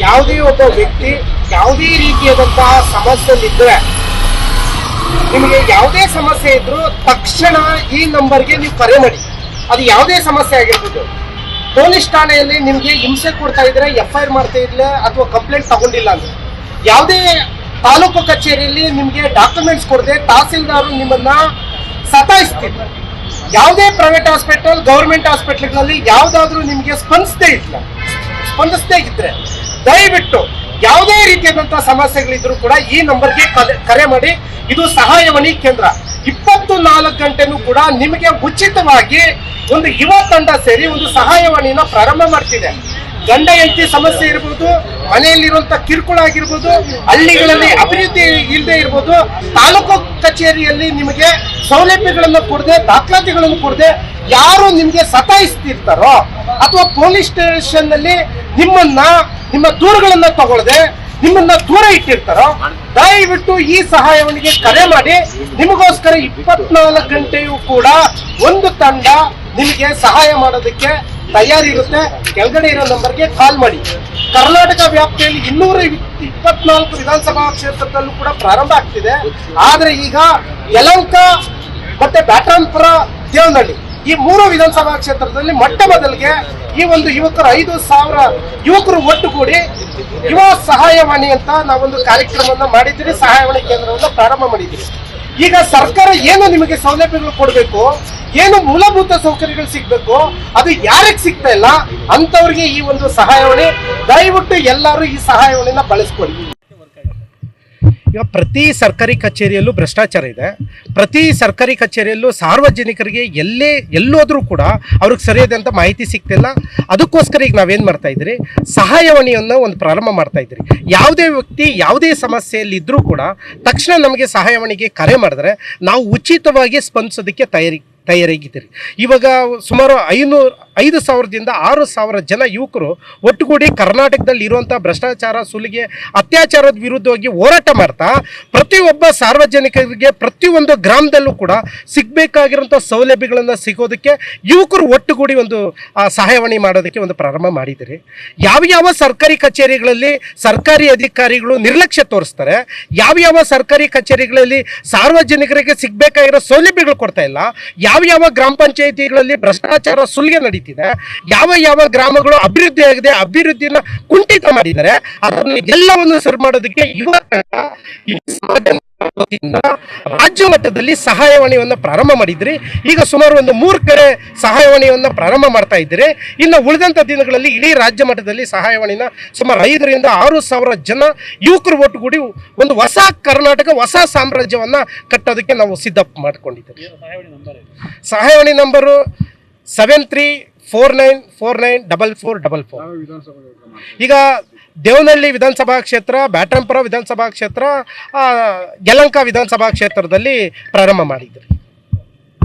ಯಾವುದೇ ಒಬ್ಬ ವ್ಯಕ್ತಿ ಯಾವುದೇ ರೀತಿಯಾದಂತಹ ಸಮಸ್ಯೆಲಿದ್ರೆ, ನಿಮಗೆ ಯಾವುದೇ ಸಮಸ್ಯೆ ಇದ್ರೂ ತಕ್ಷಣ ಈ ನಂಬರ್ಗೆ ನೀವು ಕರೆ ಮಾಡಿ. ಅದು ಯಾವುದೇ ಸಮಸ್ಯೆ ಆಗಿರ್ಬೋದು. ಪೊಲೀಸ್ ಠಾಣೆಯಲ್ಲಿ ನಿಮಗೆ ಹಿಂಸೆ ಕೊಡ್ತಾ ಇದ್ರೆ, FIR ಮಾಡ್ತಾ ಇದ್ರೆ ಅಥವಾ ಕಂಪ್ಲೇಂಟ್ ತಗೊಂಡಿಲ್ಲ ಅಂದ್ರೆ, ಯಾವುದೇ ತಾಲೂಕು ಕಚೇರಿಯಲ್ಲಿ ನಿಮಗೆ ಡಾಕ್ಯುಮೆಂಟ್ಸ್ ಕೊಡದೆ ತಹಸೀಲ್ದಾರ್ ನಿಮ್ಮನ್ನ ಸತಾಯಿಸ್ತಿದ್ರು. ಯಾವುದೇ ಪ್ರೈವೇಟ್ ಹಾಸ್ಪಿಟಲ್, ಗೌರ್ಮೆಂಟ್ ಹಾಸ್ಪಿಟಲ್ಗಳಲ್ಲಿ ಯಾವುದಾದ್ರೂ ನಿಮಗೆ ಸ್ಪಂದಿಸದೇ ಇದ್ರೆ ದಯವಿಟ್ಟು ಯಾವುದೇ ರೀತಿಯಾದಂತಹ ಸಮಸ್ಯೆಗಳಿದ್ರು ಕೂಡ ಈ ನಂಬರ್ಗೆ ಕರೆ ಮಾಡಿ. ಇದು ಸಹಾಯವಾಣಿ ಕೇಂದ್ರ 24 ಗಂಟೆನೂ ಕೂಡ ನಿಮಗೆ ಉಚಿತವಾಗಿ ಒಂದು ಯುವ ತಂಡ ಸೇರಿ ಒಂದು ಸಹಾಯವಾಣಿನ ಪ್ರಾರಂಭ ಮಾಡ್ತಿದೆ. ಗಂಡ ಹೆಂಡತಿ ಸಮಸ್ಯೆ ಇರ್ಬೋದು, ಮನೆಯಲ್ಲಿರುವಂತ ಕಿರುಕುಳ ಆಗಿರ್ಬೋದು, ಹಳ್ಳಿಗಳಲ್ಲಿ ಅಭಿವೃದ್ಧಿ ಇಲ್ಲದೆ ಇರ್ಬೋದು, ತಾಲೂಕು ಕಚೇರಿಯಲ್ಲಿ ನಿಮಗೆ ಸೌಲಭ್ಯಗಳನ್ನು ಕೊಡದೆ, ದಾಖಲಾತಿಗಳನ್ನು ಕೊಡದೆ ಯಾರು ನಿಮ್ಗೆ ಸತಾಯಿಸ್ತಿರ್ತಾರೋ ಅಥವಾ ಪೊಲೀಸ್ ಸ್ಟೇಷನ್ ನಲ್ಲಿ ನಿಮ್ಮ ದೂರುಗಳನ್ನ ತಗೊಳ್ಳದೆ ನಿಮ್ಮನ್ನ ದೂರ ಇಟ್ಟಿರ್ತಾರೋ, ದಯವಿಟ್ಟು ಈ ಸಹಾಯವಾಣಿಗೆ ಕರೆ ಮಾಡಿ. ನಿಮಗೋಸ್ಕರ 24 ಗಂಟೆಯೂ ಕೂಡ ಒಂದು ತಂಡ ನಿಮಗೆ ಸಹಾಯ ಮಾಡೋದಕ್ಕೆ ತಯಾರಿರುತ್ತೆ. ಕೆಳಗಡೆ ಇರೋ ನಂಬರ್ಗೆ ಕಾಲ್ ಮಾಡಿ. ಕರ್ನಾಟಕ ವ್ಯಾಪ್ತಿಯಲ್ಲಿ 224 ವಿಧಾನಸಭಾ ಕ್ಷೇತ್ರದಲ್ಲೂ ಕೂಡ ಪ್ರಾರಂಭ ಆಗ್ತಿದೆ. ಆದ್ರೆ ಈಗ ಯಲಹಂಕ ಮತ್ತೆ ಬ್ಯಾಟರಾಯನಪುರ, ದೇವನಹಳ್ಳಿ ಈ 3 ವಿಧಾನಸಭಾ ಕ್ಷೇತ್ರದಲ್ಲಿ ಮೊಟ್ಟ ಮೊದಲಿಗೆ ಈ ಒಂದು 5,000 ಯುವಕರು ಒಟ್ಟುಗೂಡಿ ಯುವ ಸಹಾಯವಾಣಿ ಅಂತ ನಾವೊಂದು ಕಾರ್ಯಕ್ರಮವನ್ನ ಮಾಡಿದ್ದೀರಿ. ಸಹಾಯವಾಣಿ ಕೇಂದ್ರವನ್ನು ಪ್ರಾರಂಭ ಮಾಡಿದ್ದೀರಿ. ಈಗ ಸರ್ಕಾರ ಏನು ನಿಮಗೆ ಸೌಲಭ್ಯಗಳು ಕೊಡಬೇಕು, ಏನು ಮೂಲಭೂತ ಸೌಕರ್ಯಗಳು ಸಿಗ್ಬೇಕು, ಅದು ಯಾರಿಗೆ ಸಿಗ್ತಾ ಇಲ್ಲ ಅಂತವ್ರಿಗೆ ಈ ಒಂದು ಸಹಾಯವಾಣಿ. ದಯವಿಟ್ಟು ಎಲ್ಲರೂ ಈ ಸಹಾಯವಾಣಿನ ಬಳಸ್ಕೊಳ್ಳಿ. ಈಗ ಪ್ರತಿ ಸರ್ಕಾರಿ ಕಚೇರಿಯಲ್ಲೂ ಭ್ರಷ್ಟಾಚಾರ ಇದೆ. ಪ್ರತಿ ಸರ್ಕಾರಿ ಕಚೇರಿಯಲ್ಲೂ ಸಾರ್ವಜನಿಕರಿಗೆ ಎಲ್ಲೋದ್ರೂ ಕೂಡ ಅವ್ರಿಗೆ ಸರಿಯಾದಂಥ ಮಾಹಿತಿ ಸಿಗ್ತಿಲ್ಲ. ಅದಕ್ಕೋಸ್ಕರ ಈಗ ನಾವೇನು ಮಾಡ್ತಾ ಇದ್ದೀರಿ, ಸಹಾಯವಾಣಿಯನ್ನು ಒಂದು ಪ್ರಾರಂಭ ಮಾಡ್ತಾ ಇದ್ದೀರಿ. ಯಾವುದೇ ವ್ಯಕ್ತಿ ಯಾವುದೇ ಸಮಸ್ಯೆಯಲ್ಲಿ ಇದ್ರೂ ಕೂಡ ತಕ್ಷಣ ನಮಗೆ ಸಹಾಯವಾಣಿಗೆ ಕರೆ ಮಾಡಿದ್ರೆ ನಾವು ಉಚಿತವಾಗಿ ಸ್ಪಂದಿಸೋದಕ್ಕೆ ತಯಾರಾಗಿದ್ದೀರಿ. ಇವಾಗ ಸುಮಾರು 5,000ದಿಂದ 6,000 ಜನ ಯುವಕರು ಒಟ್ಟುಗೂಡಿ ಕರ್ನಾಟಕದಲ್ಲಿ ಇರುವಂಥ ಭ್ರಷ್ಟಾಚಾರ, ಸುಲಿಗೆ, ಅತ್ಯಾಚಾರದ ವಿರುದ್ಧವಾಗಿ ಹೋರಾಟ ಮಾಡ್ತಾ ಪ್ರತಿಯೊಬ್ಬ ಸಾರ್ವಜನಿಕರಿಗೆ ಪ್ರತಿಯೊಂದು ಗ್ರಾಮದಲ್ಲೂ ಕೂಡ ಸಿಗಬೇಕಾಗಿರುವಂಥ ಸೌಲಭ್ಯಗಳನ್ನು ಸಿಗೋದಕ್ಕೆ ಯುವಕರು ಒಟ್ಟುಗೂಡಿ ಒಂದು ಸಹಾಯವಾಣಿ ಮಾಡೋದಕ್ಕೆ ಒಂದು ಪ್ರಾರಂಭ ಮಾಡಿದ್ದೀರಿ. ಯಾವ ಸರ್ಕಾರಿ ಕಚೇರಿಗಳಲ್ಲಿ ಸರ್ಕಾರಿ ಅಧಿಕಾರಿಗಳು ನಿರ್ಲಕ್ಷ್ಯ ತೋರಿಸ್ತಾರೆ, ಯಾವ ಸರ್ಕಾರಿ ಕಚೇರಿಗಳಲ್ಲಿ ಸಾರ್ವಜನಿಕರಿಗೆ ಸಿಗಬೇಕಾಗಿರೋ ಸೌಲಭ್ಯಗಳು ಕೊಡ್ತಾ ಇಲ್ಲ, ಯಾವ ಗ್ರಾಮ ಪಂಚಾಯಿತಿಗಳಲ್ಲಿ ಭ್ರಷ್ಟಾಚಾರ, ಸುಲಿಗೆ ನಡೀತಿದೆ, ಯಾವ ಗ್ರಾಮಗಳು ಅಭಿವೃದ್ಧಿ ಆಗಿದೆ, ಅಭಿವೃದ್ಧಿನ ಕುಂಠಿತ ಮಾಡಿದ್ದಾರೆ, ಅದನ್ನು ಎಲ್ಲವನ್ನು ಸರಿ ಮಾಡೋದಕ್ಕೆ ರಾಜ್ಯ ಮಟ್ಟದಲ್ಲಿ ಸಹಾಯವಾಣಿಯನ್ನು ಪ್ರಾರಂಭ ಮಾಡಿದ್ರಿ. ಈಗ ಸುಮಾರು ಒಂದು 3 ಕಡೆ ಸಹಾಯವಾಣಿಯನ್ನು ಪ್ರಾರಂಭ ಮಾಡ್ತಾ ಇದ್ದೀರಿ. ಇನ್ನು ಉಳಿದಂಥ ದಿನಗಳಲ್ಲಿ ಇಡೀ ರಾಜ್ಯ ಮಟ್ಟದಲ್ಲಿ ಸಹಾಯವಾಣಿನ ಸುಮಾರು 5,000ರಿಂದ 6,000 ಜನ ಯುವಕರು ಒಟ್ಟುಗೂಡಿ ಒಂದು ಹೊಸ ಕರ್ನಾಟಕ, ಹೊಸ ಸಾಮ್ರಾಜ್ಯವನ್ನ ಕಟ್ಟೋದಕ್ಕೆ ನಾವು ಸಿದ್ಧ ಮಾಡ್ಕೊಂಡಿದ್ದೀವಿ. ಸಹಾಯವಾಣಿ ನಂಬರು 7349494444. ಈಗ ದೇವನಹಳ್ಳಿ ವಿಧಾನಸಭಾ ಕ್ಷೇತ್ರ, ಬ್ಯಾಟರಾಯನಪುರ ವಿಧಾನಸಭಾ ಕ್ಷೇತ್ರ, ಯಲಹಂಕ ವಿಧಾನಸಭಾ ಕ್ಷೇತ್ರದಲ್ಲಿ ಪ್ರಾರಂಭ ಮಾಡಿದ್ರಿ.